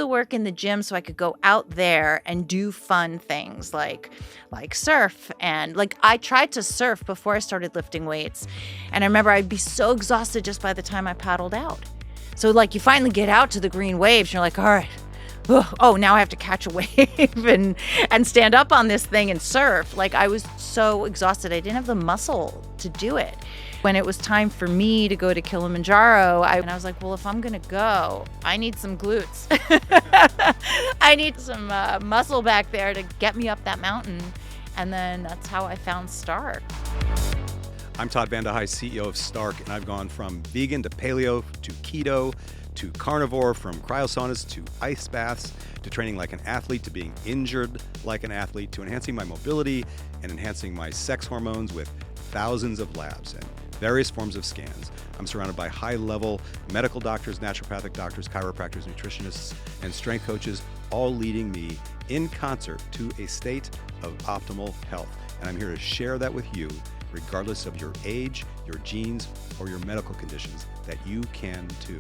the work in the gym so I could go out there and do fun things like surf. And like I tried to surf before I started lifting weights. And I remember I'd be so exhausted just by the time I paddled out. So like you finally get out to the green waves and you're like, all right, oh, now I have to catch a wave and stand up on this thing and surf. Like I was so exhausted. I didn't have the muscle to do it. When it was time for me to go to Kilimanjaro, I was like, well, if I'm going to go, I need some glutes. I need some muscle back there to get me up that mountain. And then that's how I found Stark. I'm Todd Vande, CEO of Stark, and I've gone from vegan to paleo to keto to carnivore, from cryosaunas to ice baths, to training like an athlete, to being injured like an athlete, to enhancing my mobility and enhancing my sex hormones with thousands of labs and various forms of scans. I'm surrounded by high-level medical doctors, naturopathic doctors, chiropractors, nutritionists, and strength coaches, all leading me in concert to a state of optimal health. And I'm here to share that with you, regardless of your age, your genes, or your medical conditions, that you can too.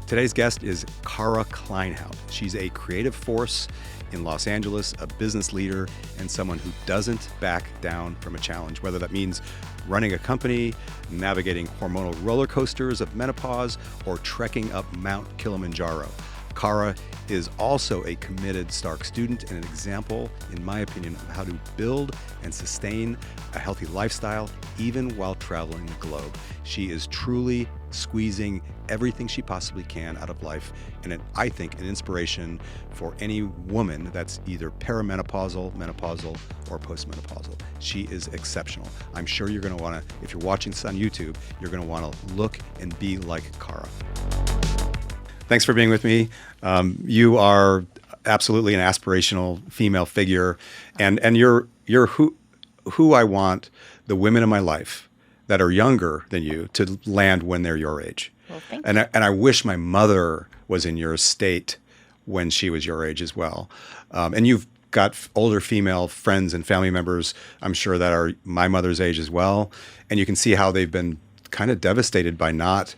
Today's guest is Cara Kleinhout. She's a creative force in Los Angeles, a business leader, and someone who doesn't back down from a challenge, whether that means running a company, navigating hormonal roller coasters of menopause, or trekking up Mount Kilimanjaro. Cara is also a committed Stark student and an example, in my opinion, of how to build and sustain a healthy lifestyle, even while traveling the globe. She is truly squeezing everything she possibly can out of life, and I think an inspiration for any woman that's either perimenopausal, menopausal, or postmenopausal. She is exceptional. I'm sure you're going to want to, if you're watching this on YouTube, you're going to want to look and be like Cara. Thanks for being with me. You are absolutely an aspirational female figure, and you're who I want the women in my life that are younger than you to land when they're your age. Well, thank you. And I wish my mother was in your state when she was your age as well. And you've got older female friends and family members, I'm sure, that are my mother's age as well. And you can see how they've been kind of devastated by not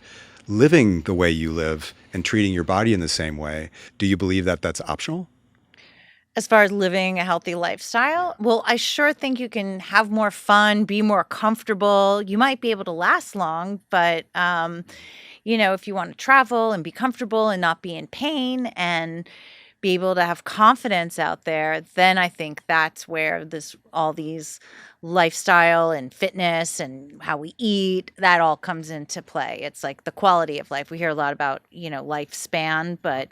living the way you live and treating your body in the same way. Do you believe that that's optional? As far as living a healthy lifestyle, well, I sure think you can have more fun, be more comfortable. You might be able to last long, but if you want to travel and be comfortable and not be in pain and be able to have confidence out there, then I think that's where all these lifestyle and fitness and how we eat, that all comes into play. It's like the quality of life. We hear a lot about, lifespan, but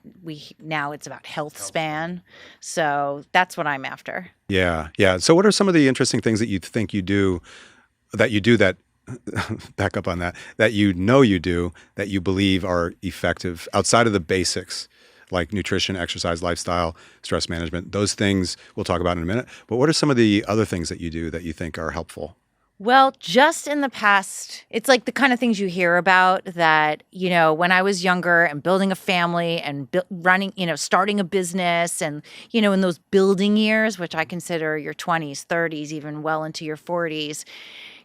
now it's about health span. So that's what I'm after. Yeah. So what are some of the interesting things that you think you do that back up on that you do, that you believe are effective outside of the basics, like nutrition, exercise, lifestyle, stress management? Those things we'll talk about in a minute. But what are some of the other things that you do that you think are helpful? Well, just in the past, it's like the kind of things you hear about that, when I was younger and building a family and running, starting a business and, in those building years, which I consider your 20s, 30s, even well into your 40s,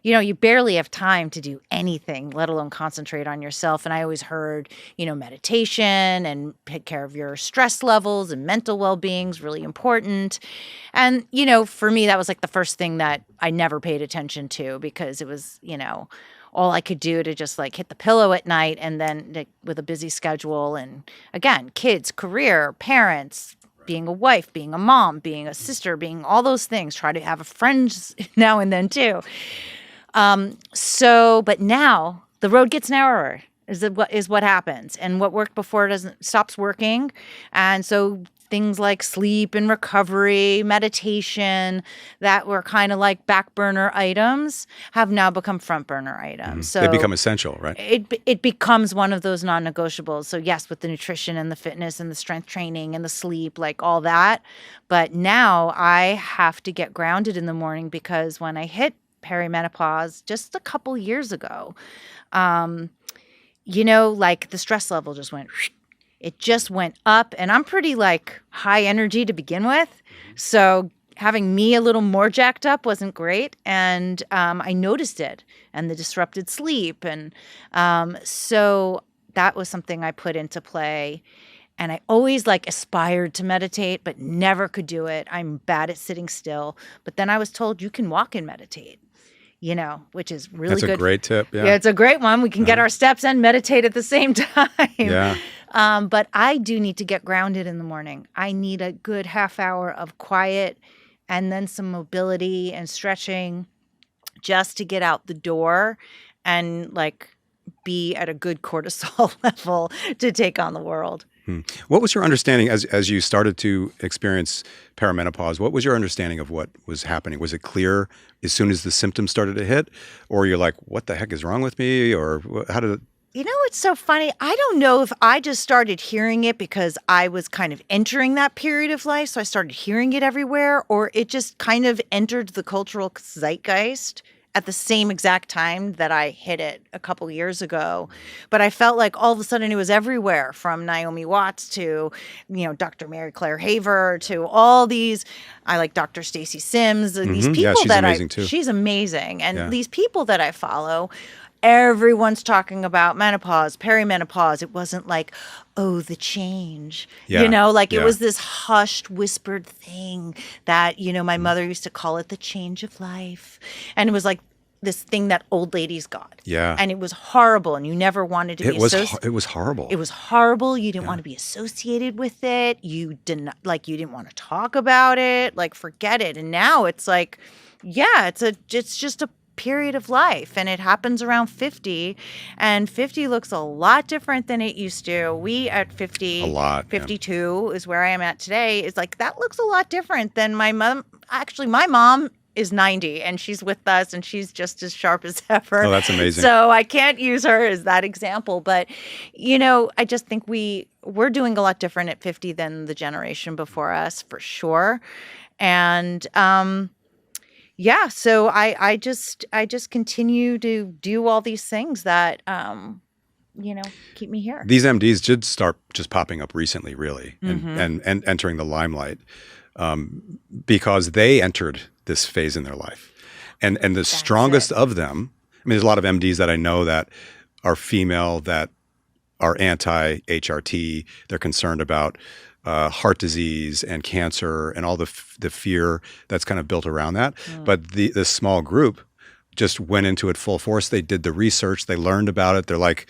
you barely have time to do anything, let alone concentrate on yourself. And I always heard, meditation and take care of your stress levels and mental well-being is really important. And, for me, that was like the first thing that I never paid attention to because it was, all I could do to just like hit the pillow at night and then with a busy schedule. And again, kids, career, parents, being a wife, being a mom, being a sister, being all those things, try to have a friend now and then too. But now the road gets narrower is what happens. And what worked before stops working. And so things like sleep and recovery, meditation, that were kind of like back burner items have now become front burner items. Mm-hmm. So they become essential, right? It becomes one of those non-negotiables. So yes, with the nutrition and the fitness and the strength training and the sleep, like all that. But now I have to get grounded in the morning because when I hit perimenopause just a couple years ago, like the stress level just went up, and I'm pretty like high energy to begin with. So having me a little more jacked up wasn't great. And I noticed it and the disrupted sleep. And so that was something I put into play. And I always like aspired to meditate, but never could do it. I'm bad at sitting still. But then I was told you can walk and meditate, which is really good. That's a great tip. Yeah, it's a great one. We can get our steps and meditate at the same time. Yeah. But I do need to get grounded in the morning. I need a good half hour of quiet and then some mobility and stretching just to get out the door and like be at a good cortisol level to take on the world. What was your understanding as you started to experience perimenopause? What was your understanding of what was happening? Was it clear as soon as the symptoms started to hit? Or you're like, what the heck is wrong with me? Or how did it? It's so funny. I don't know if I just started hearing it because I was kind of entering that period of life. So I started hearing it everywhere, or it just kind of entered the cultural zeitgeist at the same exact time that I hit it a couple years ago. But I felt like all of a sudden it was everywhere, from Naomi Watts to, Dr. Mary Claire Haver to all these. I like Dr. Stacy Sims. These people she's amazing too. She's amazing. And these people that I follow, everyone's talking about menopause, perimenopause. It wasn't like, oh, the change, it was this hushed, whispered thing that, my mother used to call it the change of life. And it was like this thing that old ladies got. Yeah. And it was horrible. And you never wanted to be associated. It was horrible. It was horrible. You didn't want to be associated with it. You didn't want to talk about it. Like, forget it. And now it's like, it's just a period of life, and it happens around 50, and 50 looks a lot different than it used to. We at 50, a lot, 52 is where I am at today. Is like, that looks a lot different than my mom. Actually, my mom is 90 and she's with us and she's just as sharp as ever. Oh, that's amazing. So I can't use her as that example, but I just think we're doing a lot different at 50 than the generation before us, for sure. And so I just continue to do all these things that, keep me here. These MDs did start just popping up recently, really, and entering the limelight because they entered this phase in their life. And the strongest of them, there's a lot of MDs that I know that are female, that are anti-HRT. They're concerned about heart disease and cancer and all the fear that's kind of built around that. But this small group just went into it full force. They did the research. They learned about it. They're like,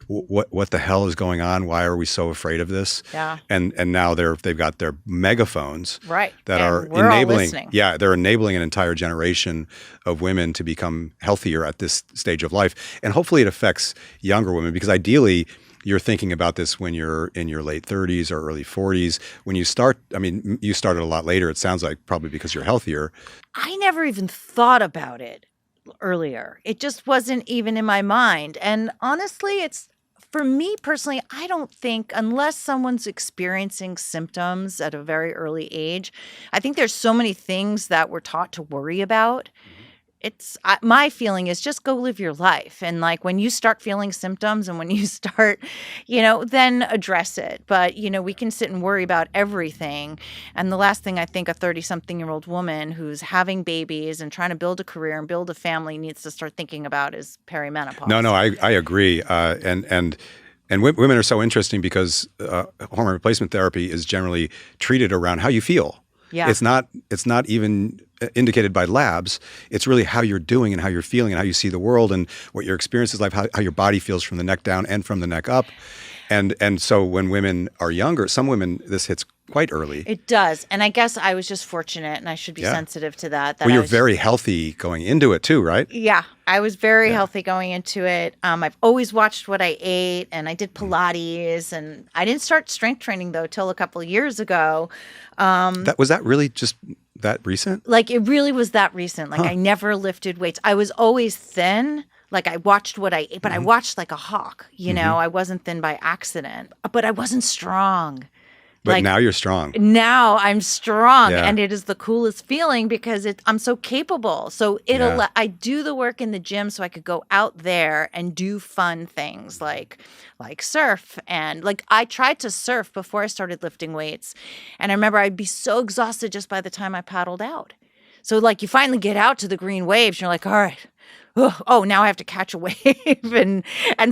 what the hell is going on? Why are we so afraid of this? Yeah. And now they've got their megaphones that are enabling. Yeah, they're enabling an entire generation of women to become healthier at this stage of life. And hopefully it affects younger women, because ideally you're thinking about this when you're in your late 30s or early 40s. When you start, you started a lot later, it sounds like, probably because you're healthier. I never even thought about it earlier. It just wasn't even in my mind. And honestly, for me personally, I don't think, unless someone's experiencing symptoms at a very early age, I think there's so many things that we're taught to worry about. My feeling is just go live your life. And like, when you start feeling symptoms and when you start, then address it. But, we can sit and worry about everything. And the last thing I think a 30-something-year-old woman who's having babies and trying to build a career and build a family needs to start thinking about is perimenopause. No, I agree. And women are so interesting because hormone replacement therapy is generally treated around how you feel. Yeah. It's not even indicated by labs. It's really how you're doing and how you're feeling and how you see the world and what your experience is like, how your body feels from the neck down and from the neck up. And so when women are younger, some women, this hits quite early. It does. And I guess I was just fortunate, and I should be sensitive to that. Well, you're very healthy going into it too, right? Yeah. I was very healthy going into it. I've always watched what I ate, and I did Pilates, and I didn't start strength training, though, till a couple of years ago. Was that really just that recent? Like, it really was that recent. Like, I never lifted weights. I was always thin. Like, I watched what I ate, but I watched like a hawk, I wasn't thin by accident, but I wasn't strong. But now you're strong. Now I'm strong, and it is the coolest feeling because I'm so capable. So I do the work in the gym so I could go out there and do fun things like surf. And like, I tried to surf before I started lifting weights. And I remember I'd be so exhausted just by the time I paddled out. So like you finally get out to the green waves, and you're like, all right, oh, now I have to catch a wave and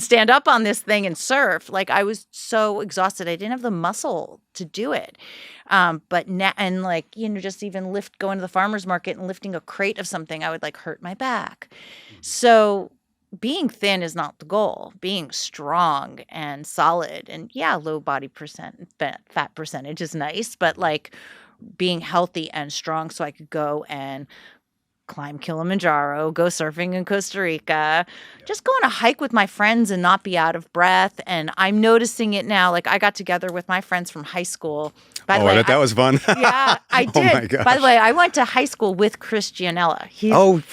stand up on this thing and surf. Like I was so exhausted. I didn't have the muscle to do it. But now, and like, just even going to the farmer's market and lifting a crate of something, I would like hurt my back. So being thin is not the goal. Being strong and solid and low body fat percentage is nice, but like being healthy and strong so I could go and climb Kilimanjaro, go surfing in Costa Rica, just go on a hike with my friends and not be out of breath. And I'm noticing it now. Like I got together with my friends from high school. By the way, I bet that was fun. Yeah, I did. Oh my gosh. By the way, I went to high school with Chris Gianella.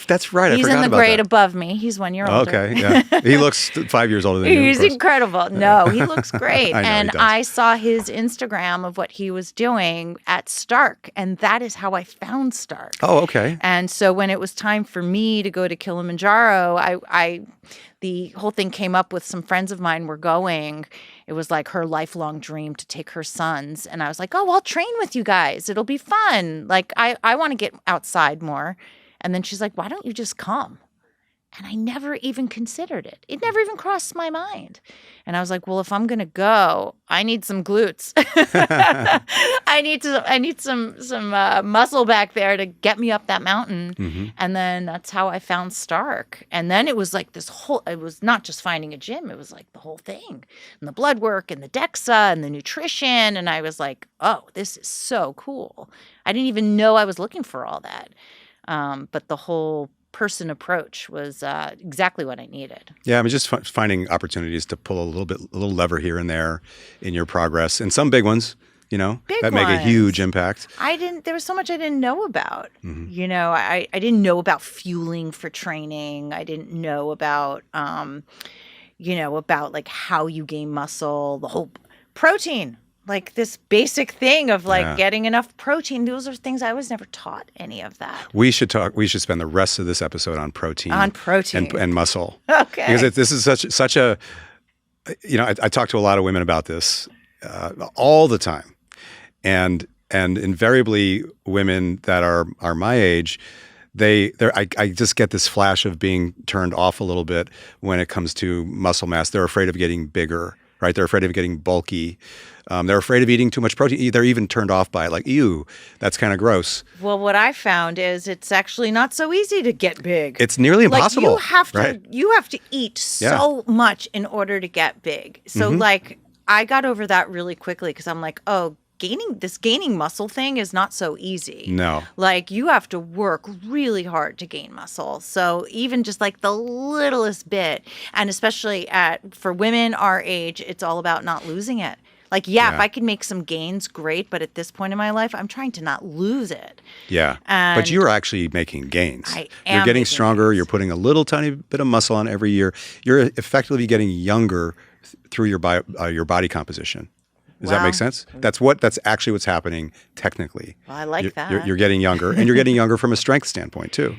That's right. I He's forgot in the about grade that. above me. He's 1 year older. Okay, yeah. He looks 5 years older than you. He's incredible. No, he looks great. I know, and he does. I saw his Instagram of what he was doing at Stark, and that is how I found Stark. Oh, okay. And so when it was time for me to go to Kilimanjaro, the whole thing came up with some friends of mine were going. It was like her lifelong dream to take her sons. And I was like, oh, I'll train with you guys. It'll be fun. Like, I want to get outside more. And then she's like, why don't you just come? And I never even considered it. It never even crossed my mind. And I was like, well, if I'm going to go, I need some glutes. I need some muscle back there to get me up that mountain. Mm-hmm. And then that's how I found Stark. And then it was like it was not just finding a gym. It was like the whole thing and the blood work and the DEXA and the nutrition. And I was like, oh, this is so cool. I didn't even know I was looking for all that. But the whole person approach was exactly what I needed. Yeah, I mean, just finding opportunities to pull a little lever here and there in your progress, and some big ones, that make a huge impact. There was so much I didn't know about. Mm-hmm. I didn't know about fueling for training. I didn't know about, about like how you gain muscle, the whole protein. Like this basic thing of like getting enough protein. Those are things I was never taught any of that. We should spend the rest of this episode on protein. And muscle. Okay. Because this is such a, I talk to a lot of women about this all the time. And invariably women that are my age, I just get this flash of being turned off a little bit when it comes to muscle mass. They're afraid of getting bigger, right? They're afraid of getting bulky. They're afraid of eating too much protein. They're even turned off by it, like, ew, that's kind of gross. Well, what I found is it's actually not so easy to get big. It's nearly impossible. Like you have to eat so much in order to get big. So like I got over that really quickly because I'm like, oh, gaining muscle thing is not so easy. No. Like you have to work really hard to gain muscle. So even just like the littlest bit, and especially for women our age, it's all about not losing it. Like, if I could make some gains, great. But at this point in my life, I'm trying to not lose it. Yeah. But you're actually making gains. You're getting stronger. You're putting a little tiny bit of muscle on every year. You're effectively getting younger through your body composition. Does that make sense? That's actually what's happening technically. Well, I like that. You're getting younger, and you're getting younger from a strength standpoint too.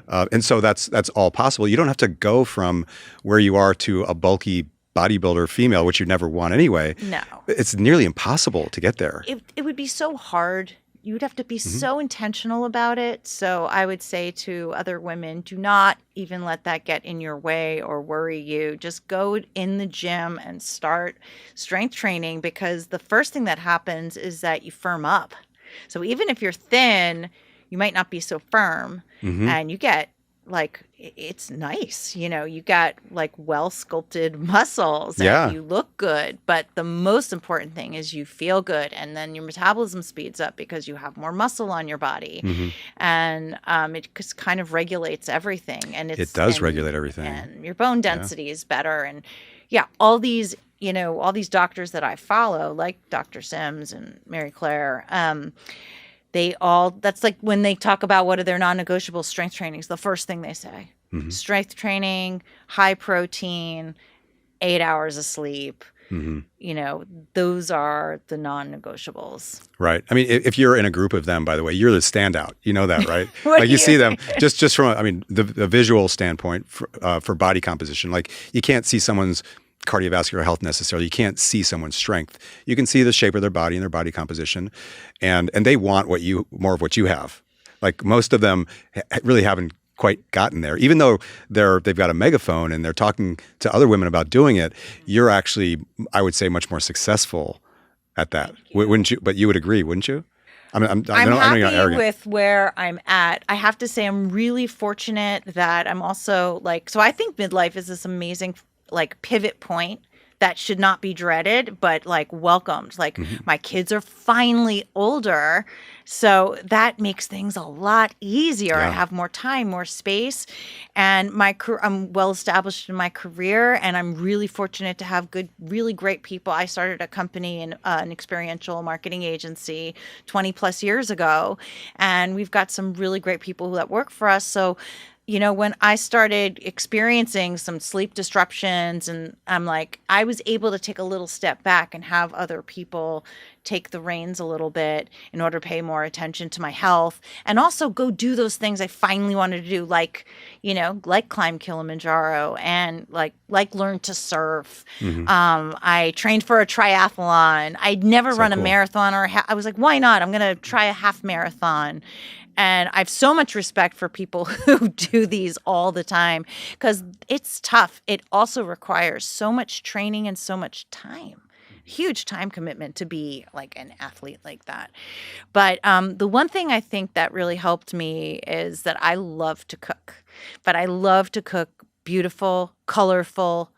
And so that's all possible. You don't have to go from where you are to a bulky bodybuilder female, which you never want anyway. No. It's nearly impossible to get there. It would be so hard. You would have to be so intentional about it. So I would say to other women, do not even let that get in your way or worry you. Just go in the gym and start strength training, because the first thing that happens is that you firm up. So even if you're thin, you might not be so firm, and you get like, it's nice, you got like well sculpted muscles and you look good, but the most important thing is you feel good, and then your metabolism speeds up because you have more muscle on your body, and it just kind of regulates everything, and it does regulate everything, and your bone density is better, and all these doctors that I follow, like Dr. Sims and Mary Claire, that's like when they talk about what are their non-negotiable strength trainings, the first thing they say, strength training, high protein, 8 hours of sleep. Those are the non-negotiables. Right. I mean, if you're in a group of them, by the way, you're the standout. You know that, right? Like you see them just from, the visual standpoint for body composition. Like you can't see someone's cardiovascular health necessarily. You can't see someone's strength. You can see the shape of their body and their body composition, and they want more of what you have. Like most of them really haven't quite gotten there. Even though they've got a megaphone and they're talking to other women about doing it, you're actually, I would say, much more successful at that. Wouldn't you? But you would agree, wouldn't you? I mean, I'm I know you're not happy arrogant. with where I'm at. I have to say I'm really fortunate that I'm also like, so I think midlife is this amazing like pivot point that should not be dreaded, but like welcomed. Like my kids are finally older. So that makes things a lot easier. I Yeah. have more time, more space, and I'm well established in my career, and I'm really fortunate to have really great people. I started a company in an experiential marketing agency 20 plus years ago, and we've got some really great people that work for us. So when I started experiencing some sleep disruptions, and I was able to take a little step back and have other people take the reins a little bit in order to pay more attention to my health and also go do those things I finally wanted to do, like climb Kilimanjaro and like learn to surf. I trained for a triathlon. I'd never run a cool. marathon I was like, why not? I'm going to try a half marathon. And I have so much respect for people who do these all the time because it's tough. It also requires so much training and so much time. Huge time commitment to be like an athlete like that. But the one thing I think that really helped me is that I love to cook. But I love to cook beautiful, colorful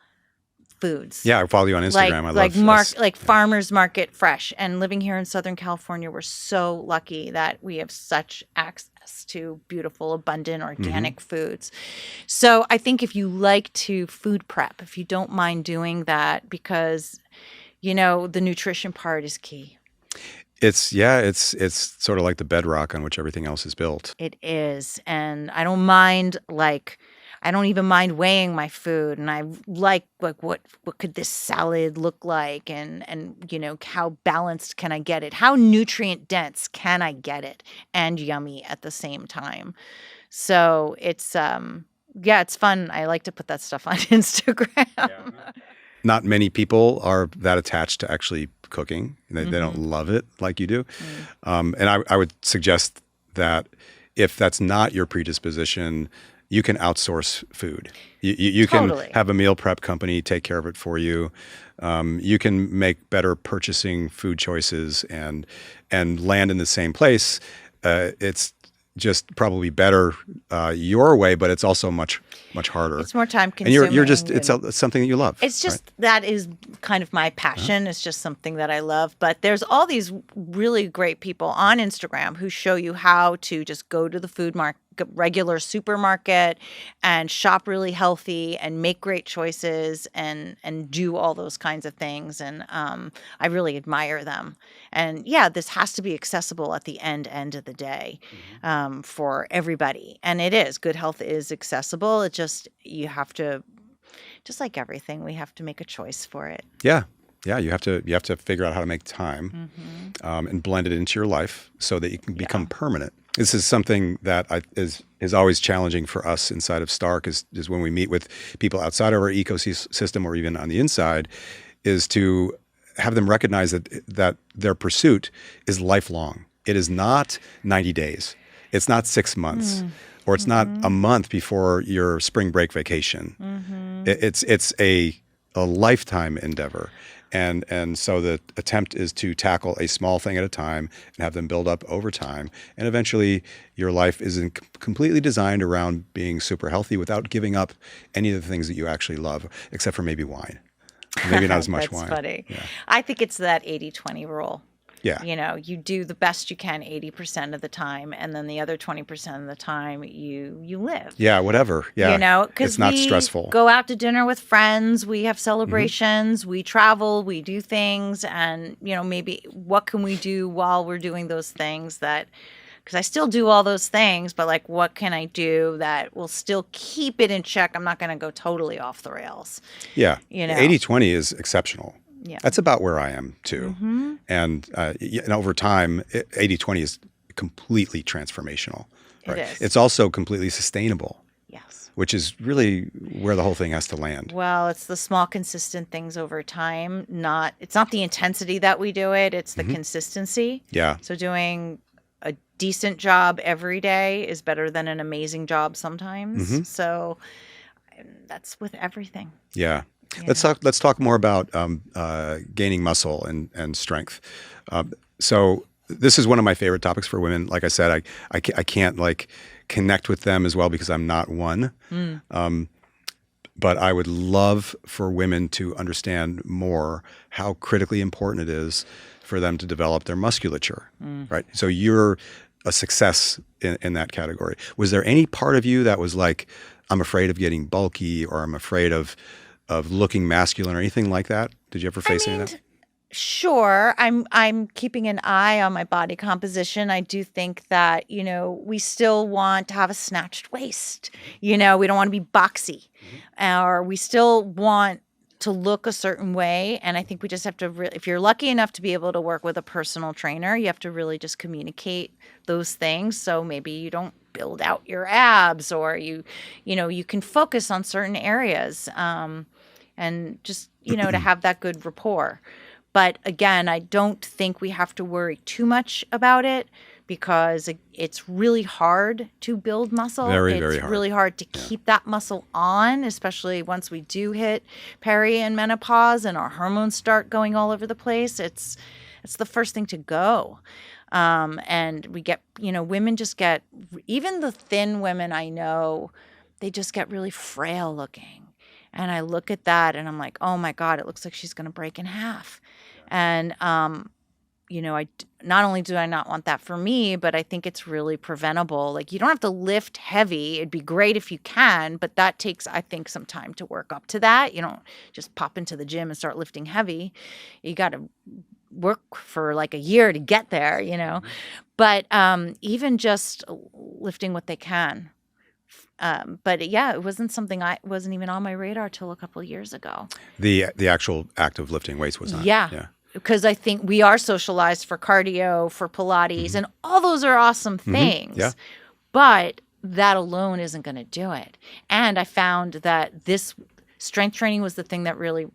foods. Yeah, I follow you on Instagram. I love farmers market fresh. And living here in Southern California, we're so lucky that we have such access to beautiful, abundant, organic foods. So I think if you like to food prep, if you don't mind doing that, because the nutrition part is key. It's sort of like the bedrock on which everything else is built. It is, and I don't mind I don't even mind weighing my food, and I like what could this salad look like, and how balanced can I get it? How nutrient dense can I get it and yummy at the same time? So it's it's fun. I like to put that stuff on Instagram. Yeah. Not many people are that attached to actually cooking. They don't love it like you do. And I would suggest that if that's not your predisposition, you can outsource food. You Totally. can have a meal prep company take care of it for you. You can make better purchasing food choices and land in the same place. It's just probably better your way, but it's also much harder. It's more time consuming. And it's something that you love. It's just right? That is kind of my passion. It's just something that I love. But there's all these really great people on Instagram who show you how to just go to the food market, regular supermarket, and shop really healthy and make great choices and do all those kinds of things. And I really admire them. And yeah, this has to be accessible at the end of the day for everybody. And it is. Good health is accessible. It just, you have to, just like everything, we have to make a choice for it. Yeah. Yeah, you have to figure out how to make time and blend it into your life so that you can become permanent. This is something that is always challenging for us inside of Stark is when we meet with people outside of our ecosystem or even on the inside, is to have them recognize that their pursuit is lifelong. It is not 90 days. It's not 6 months. Or it's not a month before your spring break vacation. It's a lifetime endeavor. And so the attempt is to tackle a small thing at a time and have them build up over time. And eventually your life is completely designed around being super healthy without giving up any of the things that you actually love, except for maybe wine. Maybe not as much wine. That's funny. Yeah. I think it's that 80-20 rule. Yeah. You do the best you can 80% of the time, and then the other 20% of the time you live. Yeah, whatever. Yeah. Because it's not stressful. Go out to dinner with friends, we have celebrations, we travel, we do things, and maybe what can we do while we're doing those things because I still do all those things, but like what can I do that will still keep it in check? I'm not going to go totally off the rails. Yeah. 80-20 is exceptional. Yeah. That's about where I am too. And over time, 80-20 is completely transformational. Right? It is. It's also completely sustainable. Yes. Which is really where the whole thing has to land. Well, it's the small, consistent things over time. It's not the intensity that we do it. It's the consistency. Yeah. So doing a decent job every day is better than an amazing job sometimes. Mm-hmm. So that's with everything. Yeah. you Let's know. talk more about gaining muscle and strength. So this is one of my favorite topics for women. Like I said, I can't like connect with them as well because I'm not one. But I would love for women to understand more how critically important it is for them to develop their musculature, right? So you're a success in that category. Was there any part of you that was like, I'm afraid of getting bulky, or I'm afraid of looking masculine, or anything like that? Did you ever face any of that? Sure. I'm keeping an eye on my body composition. I do think that, we still want to have a snatched waist. We don't want to be boxy. Or we still want to look a certain way. And I think we just have to, if you're lucky enough to be able to work with a personal trainer, you have to really just communicate those things. So maybe you don't build out your abs, or you can focus on certain areas, and just, to have that good rapport. But again, I don't think we have to worry too much about it, because it's really hard to build muscle. Very, very It's hard. really hard to keep that muscle on, especially once we do hit peri and menopause and our hormones start going all over the place. It's the first thing to go. And we get, women just get, even the thin women I know, they just get really frail looking. And I look at that and I'm like, oh my God, it looks like she's going to break in half. And, I not only do I not want that for me, but I think it's really preventable. Like, you don't have to lift heavy. It'd be great if you can, but that takes, I think, some time to work up to that. You don't just pop into the gym and start lifting heavy. You got to work for like a year to get there, But even just lifting what they can. But yeah, it wasn't something wasn't even on my radar till a couple of years ago. The actual act of lifting weights was not. Yeah. Because I think we are socialized for cardio, for Pilates, and all those are awesome things. Yeah. But that alone isn't going to do it. And I found that this strength training was the thing that really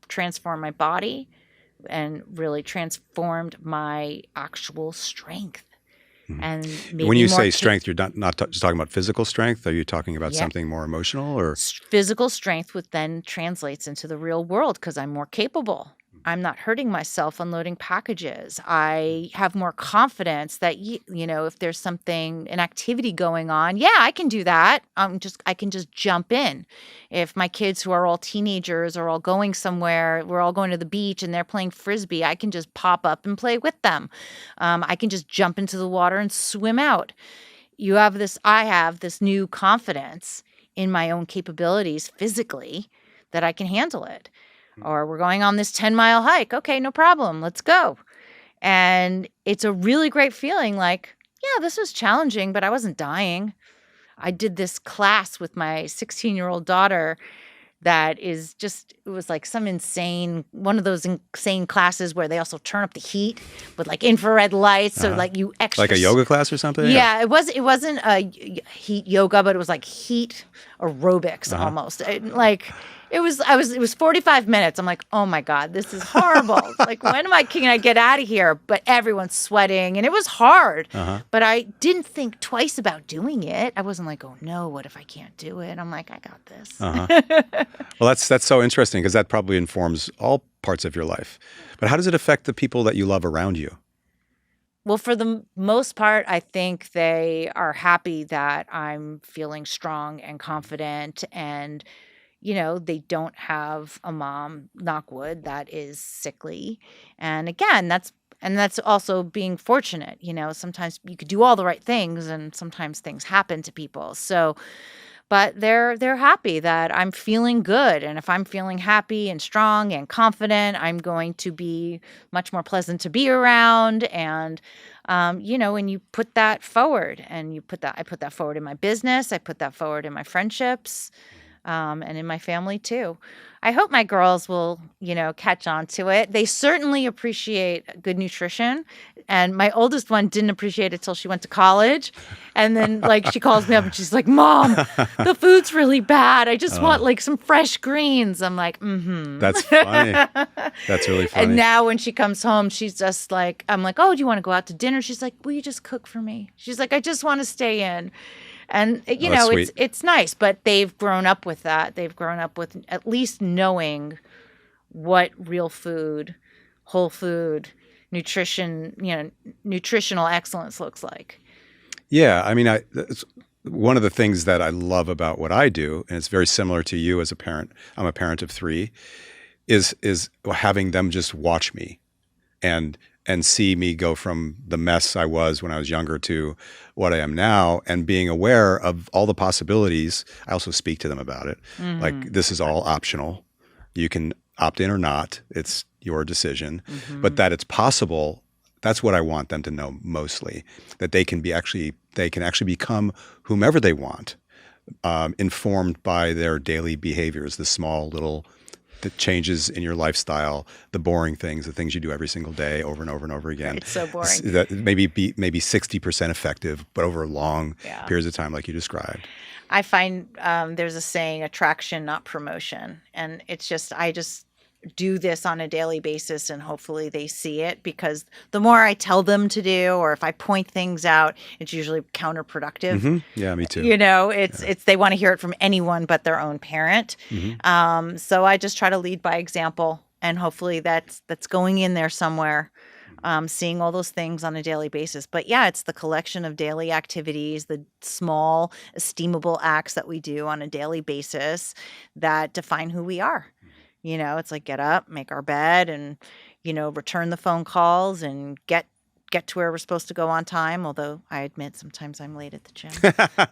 transformed my body and really transformed my actual strength. And when you say strength, you're not just talking about physical strength. Are you talking about something more emotional, or physical strength, which then translates into the real world because I'm more capable. I'm not hurting myself unloading packages. I have more confidence that, if there's something, an activity going on, I can do that. I can just jump in. If my kids, who are all teenagers, are all going somewhere, we're all going to the beach and they're playing Frisbee, I can just pop up and play with them. I can just jump into the water and swim out. I have this new confidence in my own capabilities physically that I can handle it. Or we're going on this 10-mile hike. Okay, no problem. Let's go. And it's a really great feeling like, this was challenging, but I wasn't dying. I did this class with my 16-year-old daughter that is just, it was like one of those insane classes where they also turn up the heat with like infrared lights. So like you extra. like a yoga class or something? Yeah, it wasn't a heat yoga, but it was like heat aerobics almost. It was 45 minutes. I'm like, oh my God, this is horrible. Like, when can I get out of here? But everyone's sweating and it was hard. But I didn't think twice about doing it. I wasn't like, oh no, what if I can't do it? I'm like, I got this. Well, that's so interesting, because that probably informs all parts of your life. But how does it affect the people that you love around you? Well, for the most part, I think they are happy that I'm feeling strong and confident, and they don't have a mom, knock wood, that is sickly. And again, that's also being fortunate. Sometimes you could do all the right things and sometimes things happen to people. So, but they're happy that I'm feeling good. And if I'm feeling happy and strong and confident, I'm going to be much more pleasant to be around. And, when you put that forward, and I put that forward in my business, I put that forward in my friendships. and in my family too. I hope my girls will, catch on to it. They certainly appreciate good nutrition. And my oldest one didn't appreciate it till she went to college. And then she calls me up and she's like, Mom, the food's really bad. I just want some fresh greens. I'm like, mm-hmm. That's funny. That's really funny. And now when she comes home, she's just like, I'm like, oh, do you want to go out to dinner? She's like, will you just cook for me? She's like, I just want to stay in. And, it's nice, but they've grown up with that. They've grown up with at least knowing what real food, whole food, nutrition, nutritional excellence looks like. Yeah. I mean, it's one of the things that I love about what I do, and it's very similar to you as a parent, I'm a parent of 3, is having them just watch me and see me go from the mess I was when I was younger to what I am now, and being aware of all the possibilities. I also speak to them about it. Mm-hmm. Like, this is all optional. You can opt in or not. It's your decision. Mm-hmm. But that it's possible, that's what I want them to know mostly. That they can actually become whomever they want, informed by their daily behaviors, the small little the changes in your lifestyle, the boring things, the things you do every single day over and over and over again. It's so boring. That maybe 60% effective, but over long periods of time, like you described. I find there's a saying, attraction, not promotion. And it's just, I just do this on a daily basis, and hopefully they see it, because the more I tell them to do, or if I point things out, it's usually counterproductive. Mm-hmm. Yeah, me too. It's they want to hear it from anyone but their own parent. Mm-hmm. So I just try to lead by example, and hopefully that's going in there somewhere. Seeing all those things on a daily basis. But yeah, it's the collection of daily activities, the small, esteemable acts that we do on a daily basis that define who we are. It's like get up, make our bed, and, return the phone calls and get to where we're supposed to go on time. Although I admit sometimes I'm late at the gym.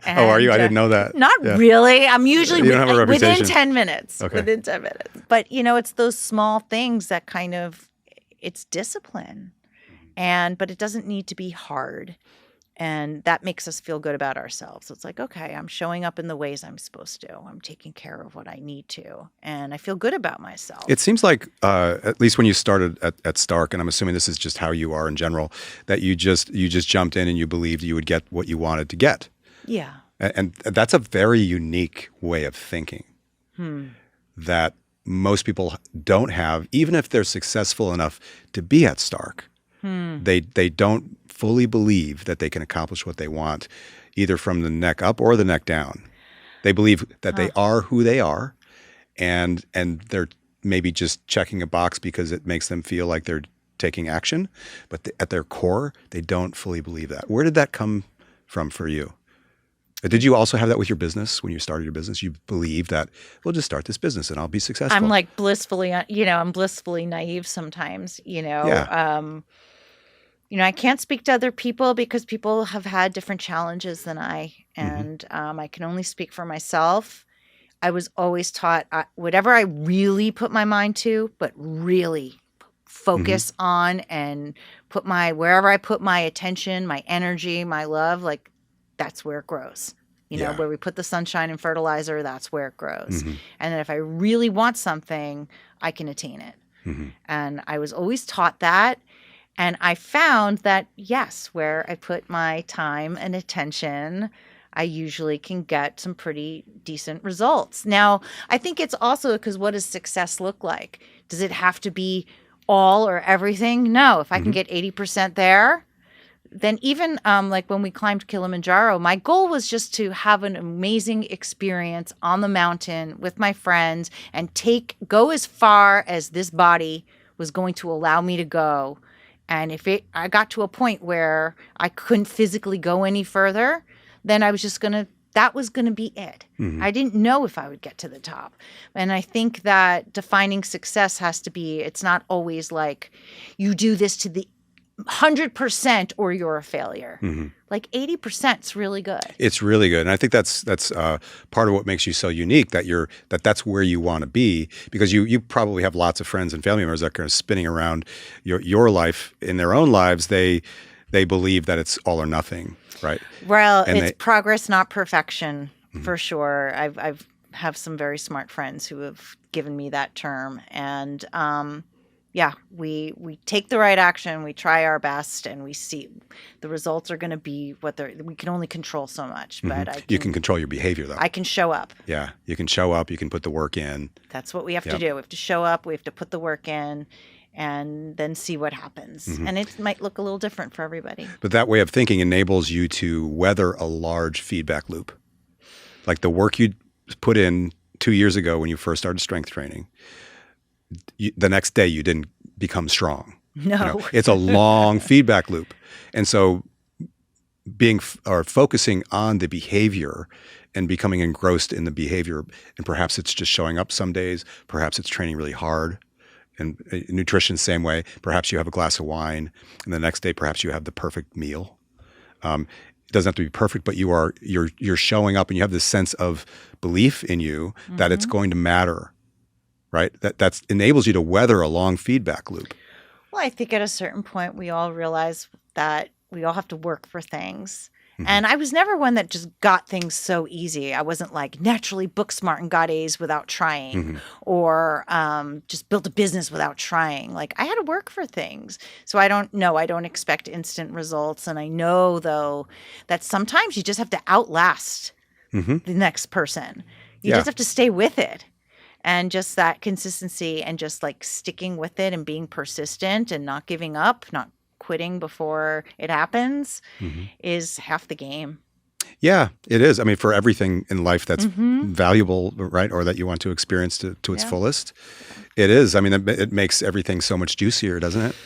And, oh, are you? I didn't know that. Not really. I'm usually within 10 minutes. Okay. Within 10 minutes. But, it's those small things that kind of, it's discipline. But it doesn't need to be hard. And that makes us feel good about ourselves. It's like, okay, I'm showing up in the ways I'm supposed to. I'm taking care of what I need to. And I feel good about myself. It seems like, at least when you started at Stark, and I'm assuming this is just how you are in general, that you just jumped in and you believed you would get what you wanted to get. Yeah. And that's a very unique way of thinking that most people don't have, even if they're successful enough to be at Stark. They don't fully believe that they can accomplish what they want, either from the neck up or the neck down. They believe that they are who they are, and they're maybe just checking a box because it makes them feel like they're taking action. But at their core, they don't fully believe that. Where did that come from for you? Did you also have that with your business when you started your business? You believed that we'll just start this business and I'll be successful. I'm like blissfully, I'm blissfully naive sometimes, Yeah. I can't speak to other people because people have had different challenges than I, and I can only speak for myself. I was always taught whatever I really put my mind to, but really focus on and wherever I put my attention, my energy, my love, like that's where it grows. Where we put the sunshine and fertilizer, that's where it grows. And then if I really want something, I can attain it. And I was always taught that. And I found that, yes, where I put my time and attention, I usually can get some pretty decent results. Now, I think it's also because what does success look like? Does it have to be all or everything? No. If I can get 80% there, then even like when we climbed Kilimanjaro, my goal was just to have an amazing experience on the mountain with my friends and go as far as this body was going to allow me to go. And if I got to a point where I couldn't physically go any further, then I was just that was going to be it. I didn't know if I would get to the top. And I think that defining success has to be, it's not always like you do this to the 100% or you're a failure. Like 80% is really good. It's really good. And I think that's part of what makes you so unique, that's where you want to be, because you probably have lots of friends and family members that are spinning around your life in their own lives. They believe that it's all or nothing, right? Well, it's progress, not perfection, for sure. I've have some very smart friends who have given me that term. And we take the right action, we try our best, and we see the results are going to be we can only control so much, but you can control your behavior though. I can show up. Yeah, you can show up, you can put the work in. That's what we have to do. We have to show up, we have to put the work in, and then see what happens. And it might look a little different for everybody. But that way of thinking enables you to weather a large feedback loop. Like the work you put in 2 years ago when you first started strength training, the next day you didn't become strong. No. It's a long feedback loop. And so focusing on the behavior and becoming engrossed in the behavior, and perhaps it's just showing up some days, perhaps it's training really hard. And nutrition, same way. Perhaps you have a glass of wine, and the next day perhaps you have the perfect meal. It doesn't have to be perfect, but you're showing up, and you have this sense of belief in you that it's going to matter, right? That enables you to weather a long feedback loop. Well, I think at a certain point we all realize that we all have to work for things. And I was never one that just got things so easy. I wasn't like naturally book smart and got A's without trying, or just built a business without trying. Like I had to work for things. So I don't expect instant results. And I know though that sometimes you just have to outlast the next person. You just have to stay with it. And just that consistency and just like sticking with it and being persistent and not giving up, not quitting before it happens is half the game. Yeah, it is. I mean, for everything in life that's valuable, right, or that you want to experience to its fullest, it is. I mean, it makes everything so much juicier, doesn't it?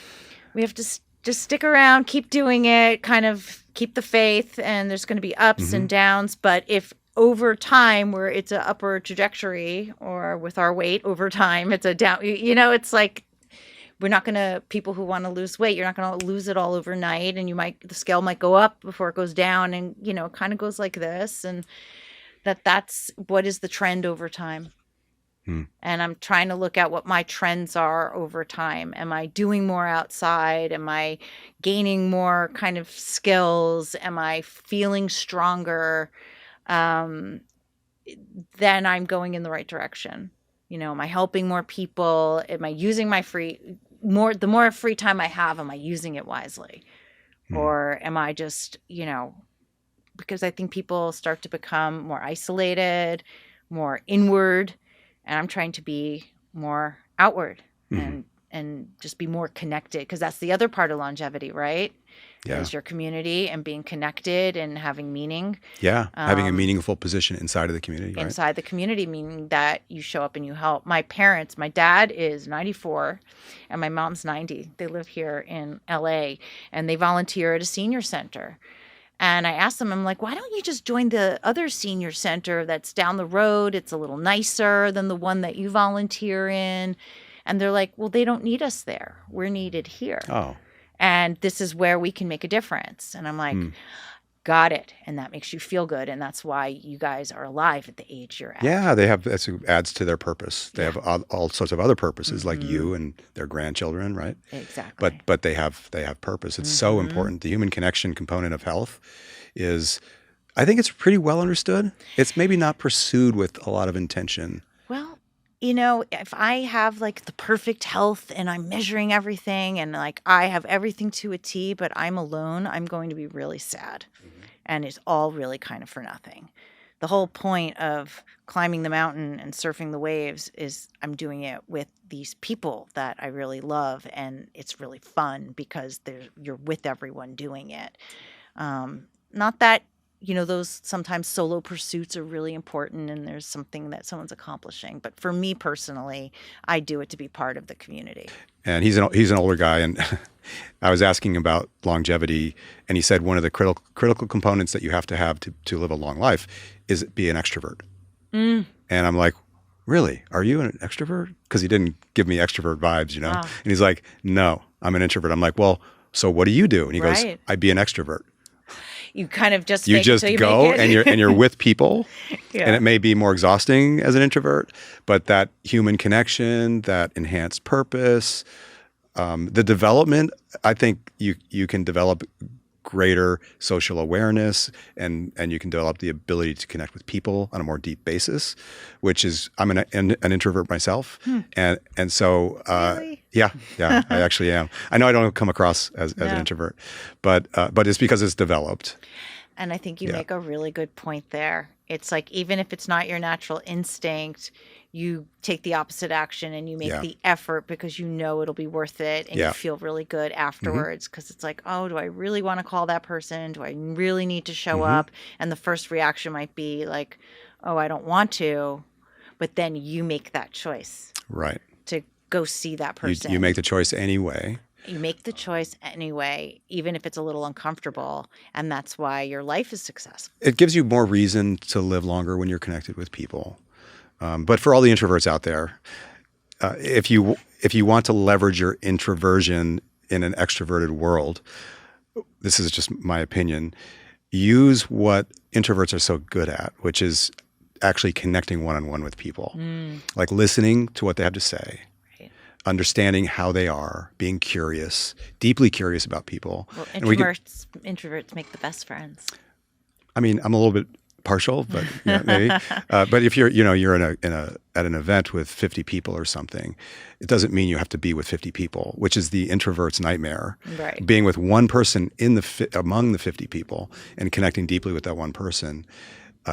We have to just stick around, keep doing it, kind of keep the faith, and there's going to be ups and downs. But if over time where it's an upward trajectory, or with our weight over time, it's a down, it's like, we're not going to, people who want to lose weight, you're not going to lose it all overnight. And the scale might go up before it goes down. And, it kind of goes like this. And that's what is the trend over time. And I'm trying to look at what my trends are over time. Am I doing more outside? Am I gaining more kind of skills? Am I feeling stronger? Then I'm going in the right direction. Am I helping more people? Am I using my the more free time I have, am I using it wisely? Or am I just, because I think people start to become more isolated, more inward, and I'm trying to be more outward and just be more connected, because that's the other part of longevity, right? Yeah. Is your community and being connected and having meaning. Yeah, having a meaningful position inside of the community, right? Inside the community, meaning that you show up and you help. My parents, my dad is 94 and my mom's 90. They live here in LA and they volunteer at a senior center. And I asked them, I'm like, why don't you just join the other senior center that's down the road? It's a little nicer than the one that you volunteer in. And they're like, well, they don't need us there. We're needed here. Oh. And this is where we can make a difference. And I'm like, got it. And that makes you feel good. And that's why you guys are alive at the age you're at. Yeah, that adds to their purpose. They have all sorts of other purposes, like you and their grandchildren, right? Exactly. But they have purpose. It's so important. The human connection component of health is, I think it's pretty well understood. It's maybe not pursued with a lot of intention. Well, if I have like the perfect health and I'm measuring everything and like I have everything to a T, but I'm alone, I'm going to be really sad. And it's all really kind of for nothing. The whole point of climbing the mountain and surfing the waves is I'm doing it with these people that I really love. And it's really fun because you're with everyone doing it. Not that, those sometimes solo pursuits are really important and there's something that someone's accomplishing. But for me personally, I do it to be part of the community. And he's an older guy, and I was asking about longevity, and he said one of the critical components that you have to live a long life is be an extrovert. And I'm like, really? Are you an extrovert? Because he didn't give me extrovert vibes, And he's like, no, I'm an introvert. I'm like, well, so what do you do? And he goes, I be an extrovert. You kind of just go and you're with people, and it may be more exhausting as an introvert, but that human connection, that enhanced purpose, the development, I think you can develop greater social awareness, and you can develop the ability to connect with people on a more deep basis, which is, I'm an introvert myself. And so, Really? yeah, I actually am. I know I don't come across as an introvert, but it's because it's developed. And I think you make a really good point there. It's like, even if it's not your natural instinct, you take the opposite action and you make the effort because you know it'll be worth it, and you feel really good afterwards, because it's like, oh, do I really want to call that person? Do I really need to show up? And the first reaction might be like, oh, I don't want to. But then you make that choice. Right. To go see that person. You make the choice anyway. You make the choice anyway, even if it's a little uncomfortable, and that's why your life is successful. It gives you more reason to live longer when you're connected with people. But for all the introverts out there, if you want to leverage your introversion in an extroverted world, this is just my opinion, use what introverts are so good at, which is actually connecting one-on-one with people, like listening to what they have to say. Understanding how they are, being curious, deeply curious about people. Well, introverts make the best friends. I mean, I'm a little bit partial, but maybe. But if you're at an event with 50 people or something, it doesn't mean you have to be with 50 people, which is the introvert's nightmare. Right. Being with one person among the 50 people and connecting deeply with that one person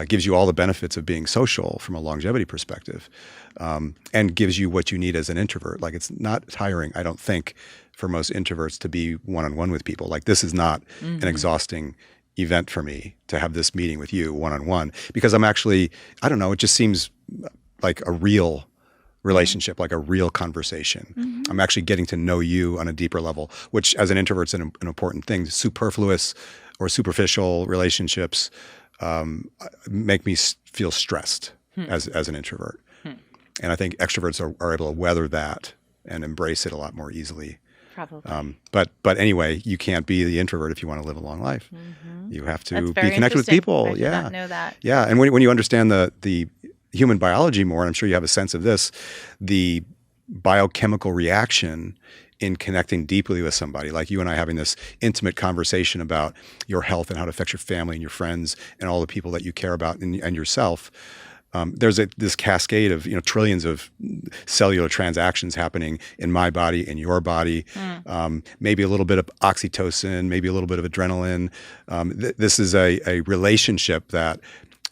gives you all the benefits of being social from a longevity perspective, and gives you what you need as an introvert. Like, it's not tiring, I don't think, for most introverts to be one-on-one with people. Like, this is not an exhausting event for me to have this meeting with you one-on-one, because I'm actually, I don't know, it just seems like a real relationship, like a real conversation. I'm actually getting to know you on a deeper level, which as an introvert is an important thing. Superfluous or superficial relationships make me feel stressed as an introvert. And I think extroverts are able to weather that and embrace it a lot more easily. Probably. But anyway, you can't be the introvert if you want to live a long life. You have to That's be very connected with people. I did not know that. Yeah. And when you understand the human biology more, and I'm sure you have a sense of this, the biochemical reaction in connecting deeply with somebody, like you and I having this intimate conversation about your health and how it affects your family and your friends and all the people that you care about and yourself. There's this cascade of trillions of cellular transactions happening in my body, in your body. Maybe a little bit of oxytocin, maybe a little bit of adrenaline. This is a relationship that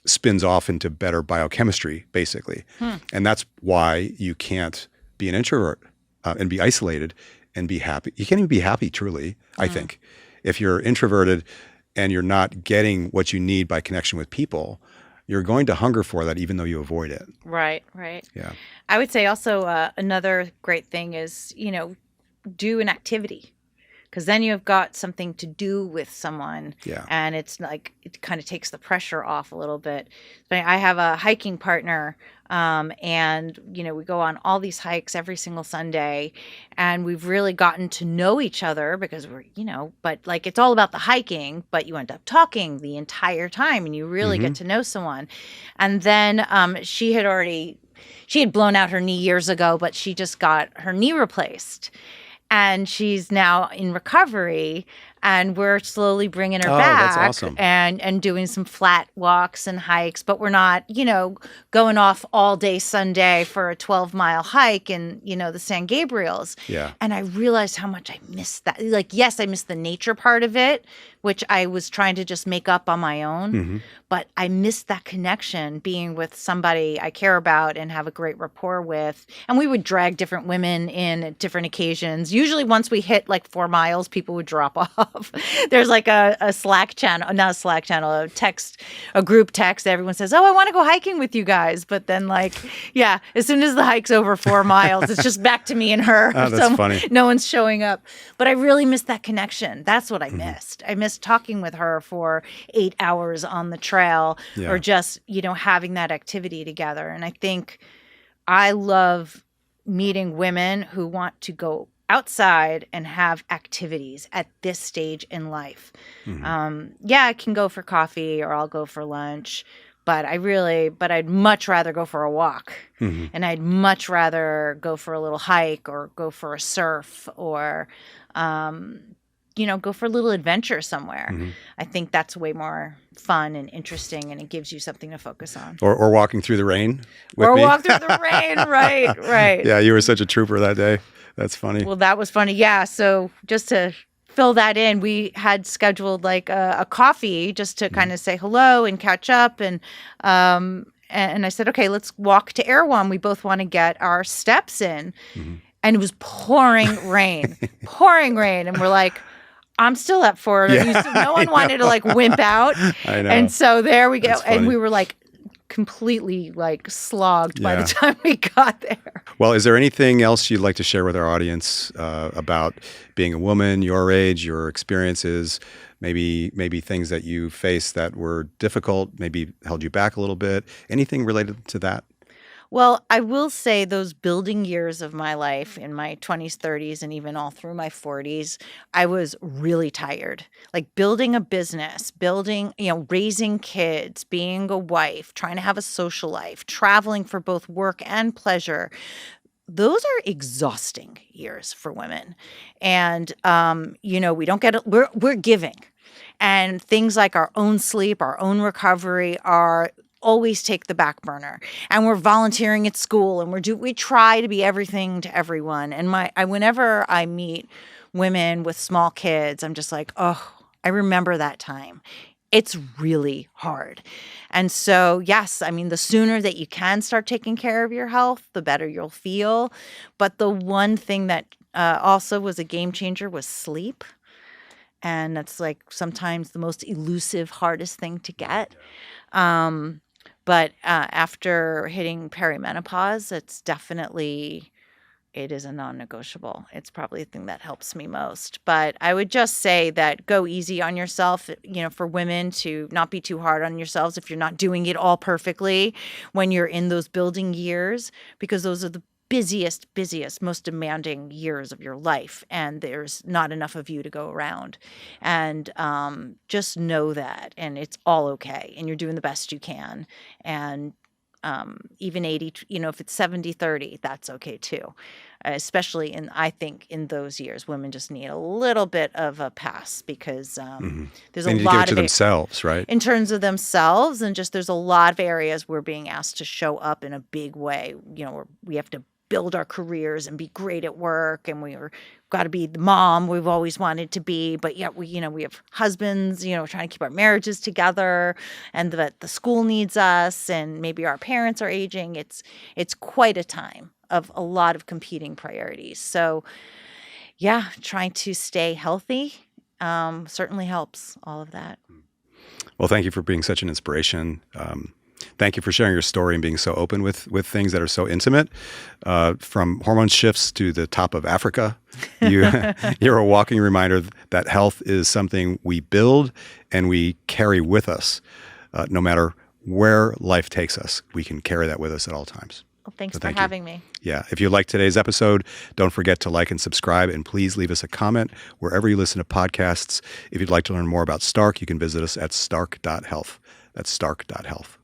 spins off into better biochemistry, basically. And that's why you can't be an introvert and be isolated and be happy. You can't even be happy, truly, I think. If you're introverted and you're not getting what you need by connection with people, you're going to hunger for that even though you avoid it. Right. Yeah. I would say also another great thing is, do an activity, because then you've got something to do with someone. Yeah. And it's like, it kind of takes the pressure off a little bit. I have a hiking partner, and, we go on all these hikes every single Sunday, and we've really gotten to know each other because we're, but like, it's all about the hiking, but you end up talking the entire time and you really get to know someone. And then she had blown out her knee years ago, but she just got her knee replaced. And she's now in recovery, and we're slowly bringing her back. That's awesome. and doing some flat walks and hikes, but we're not, going off all day Sunday for a 12-mile hike in, the San Gabriels. Yeah. And I realized how much I missed that. Like, yes, I missed the nature part of it, which I was trying to just make up on my own. But I missed that connection, being with somebody I care about and have a great rapport with. And we would drag different women in at different occasions. Usually once we hit like 4 miles, people would drop off. There's like a Slack channel, not a Slack channel, a group text. Everyone says, oh, I want to go hiking with you guys. But then as soon as the hike's over 4 miles, it's just back to me and her. Oh, that's funny. No one's showing up. But I really missed that connection. That's what I missed. I missed talking with her for 8 hours on the trail, or just, having that activity together. And I think I love meeting women who want to go outside and have activities at this stage in life. I can go for coffee or I'll go for lunch, but I'd much rather go for a walk, and I'd much rather go for a little hike or go for a surf or, go for a little adventure somewhere. Mm-hmm. I think that's way more fun and interesting, and it gives you something to focus on. Or walking through the rain with Or me. walk through the rain, right. Yeah, you were such a trooper that day. That's funny. Well, that was funny. Yeah, so just to fill that in, we had scheduled like a coffee just to kind of say hello and catch up, and I said, okay, let's walk to Erewhon. We both want to get our steps in. Mm-hmm. And it was pouring rain, and we're like, I'm still up for it. Yeah, So no one wanted to like wimp out. I know. And so there we go. That's funny. And we were like completely like slogged by the time we got there. Well, is there anything else you'd like to share with our audience about being a woman, your age, your experiences, maybe things that you faced that were difficult, maybe held you back a little bit? Anything related to that? Well, I will say those building years of my life in my 20s, 30s, and even all through my 40s, I was really tired. Like building a business, raising kids, being a wife, trying to have a social life, traveling for both work and pleasure. Those are exhausting years for women. And, we don't get it. We're giving. And things like our own sleep, our own recovery are always take the back burner, and we're volunteering at school, and we try to be everything to everyone. And whenever I meet women with small kids, I'm just like, oh, I remember that time. It's really hard. And so, yes, I mean, the sooner that you can start taking care of your health, the better you'll feel. But the one thing that also was a game changer was sleep. And that's like sometimes the most elusive, hardest thing to get. But after hitting perimenopause, it is a non-negotiable. It's probably the thing that helps me most. But I would just say that go easy on yourself, for women to not be too hard on yourselves if you're not doing it all perfectly when you're in those building years, because those are the busiest, most demanding years of your life, and there's not enough of you to go around. And just know that, and it's all okay, and you're doing the best you can. And even 80, if it's 70-30, that's okay too. Especially I think in those years, women just need a little bit of a pass, because there's they a need lot to give it of to themselves, right? In terms of themselves, and just there's a lot of areas we're being asked to show up in a big way. We have to build our careers and be great at work, and got to be the mom we've always wanted to be, but yet we have husbands, trying to keep our marriages together, and that the school needs us, and maybe our parents are aging. It's quite a time of a lot of competing priorities. So yeah, trying to stay healthy certainly helps, all of that. Well, thank you for being such an inspiration. Thank you for sharing your story and being so open with things that are so intimate, from hormone shifts to the top of Africa. You're a walking reminder that health is something we build and we carry with us. No matter where life takes us, we can carry that with us at all times. Well, thanks for having me. Yeah. If you liked today's episode, don't forget to like and subscribe, and please leave us a comment wherever you listen to podcasts. If you'd like to learn more about Stark, you can visit us at stark.health. That's stark.health.